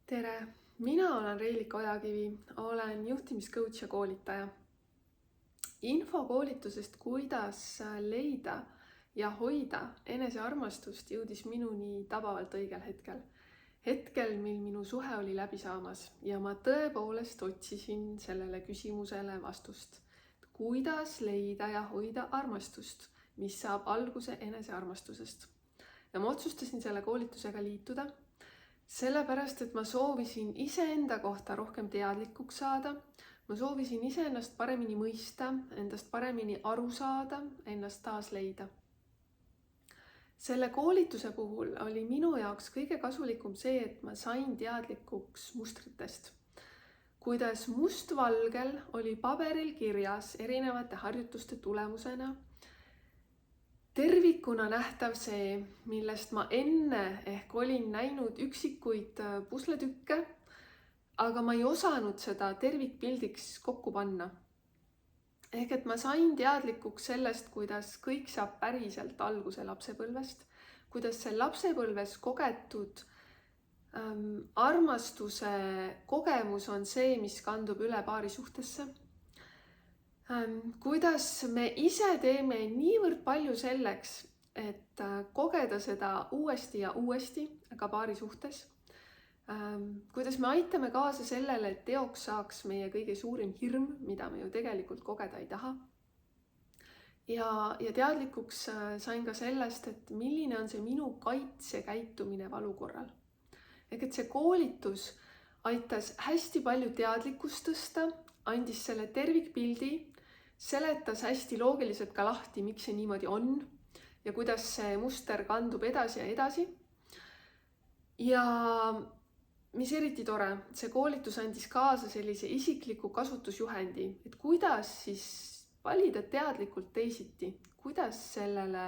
Tere, mina olen Reelika Ojakivi, olen juhtimiscoach ja koolitaja. Info koolitusest, kuidas leida ja hoida enesearmastust, jõudis minuni tabavalt õigel hetkel. Hetkel, mil minu suhe oli läbi saamas ja ma tõepoolest otsisin sellele küsimusele vastust. Kuidas leida ja hoida armastust, mis saab alguse enesearmastusest. Ja ma otsustasin selle koolitusega liituda. Sellepärast, et ma soovisin iseenda kohta rohkem teadlikuks saada, ma soovisin iseennast paremini mõista, endast paremini aru saada, ennast taas leida. Selle koolituse puhul oli minu jaoks kõige kasulikum see, et ma sain teadlikuks mustritest. Kuidas mustvalgel oli paberil kirjas erinevate harjutuste tulemusena tervikuna nähtav see, millest ma enne ehk olin näinud üksikuid pusletükke, aga ma ei osanud seda tervikpildiks kokku panna. Ehk et ma sain teadlikuks sellest, kuidas kõik saab päriselt alguse lapsepõlvest, kuidas see lapsepõlves kogetud armastuse kogemus on see, mis kandub üle paarisuhtesse. Kuidas me ise teeme niivõrd palju selleks, et kogeda seda uuesti ja uuesti ka paarisuhtes. Kuidas me aitame kaasa sellele, et teoks saaks meie kõige suurim hirm, mida me ju tegelikult kogeda ei taha. Ja teadlikuks sain ka sellest, et milline on see minu kaitsekäitumine valu korral. Ehk et see koolitus aitas hästi palju teadlikkust tõsta, andis selle tervikpildi, seletas hästi loogiliselt ka lahti, miks see niimoodi on ja kuidas see muster kandub edasi ja edasi. Ja mis eriti tore, see koolitus andis kaasa sellise isikliku kasutusjuhendi, et kuidas siis valida teadlikult teisiti, kuidas sellele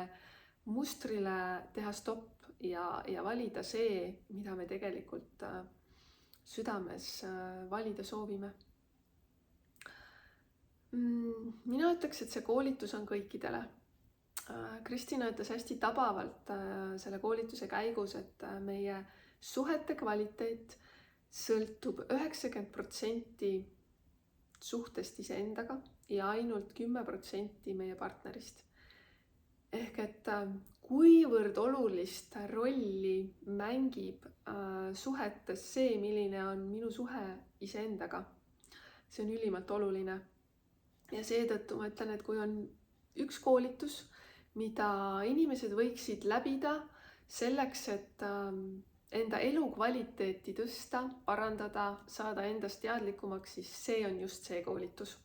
mustrile teha stopp ja valida see, mida me tegelikult südames valida soovime. Mina ütleks, et see koolitus on kõikidele. Kristina ütles hästi tabavalt selle koolituse käigus, et meie suhete kvaliteet sõltub 90% suhtest iseendaga ja ainult 10% meie partnerist. Ehk et kuivõrd olulist rolli mängib suhetes see, milline on minu suhe iseendaga. See on ülimalt oluline. Ja seetõttu ma ütlen, et kui on üks koolitus, mida inimesed võiksid läbida selleks, et enda elukvaliteeti tõsta, parandada, saada endast teadlikumaks, siis see on just see koolitus.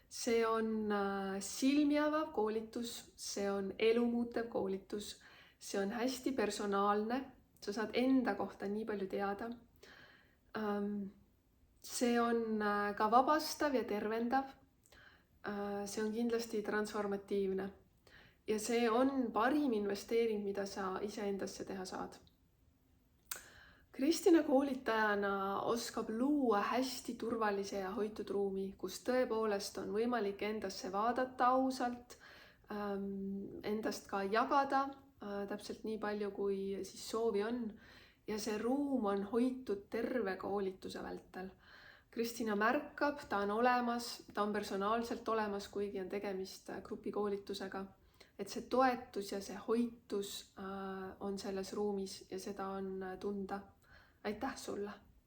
See on silmi avav koolitus, see on elumuutev koolitus, see on hästi personaalne, sa saad enda kohta nii palju teada. See on ka vabastav ja tervendav. See on kindlasti transformatiivne ja see on parim investeering, mida sa iseendasse teha saad. Kristina koolitajana oskab luua hästi turvalise ja hoitud ruumi, kus tõepoolest on võimalik endasse vaadata ausalt, endast ka jagada täpselt nii palju, kui siis soovi on. Ja see ruum on hoitud terve koolituse vältel. Kristina märkab, ta on olemas, ta on personaalselt olemas, kuigi on tegemist grupikoolitusega. Et see toetus ja see hoitus on selles ruumis ja seda on tunda. Aitäh sulle!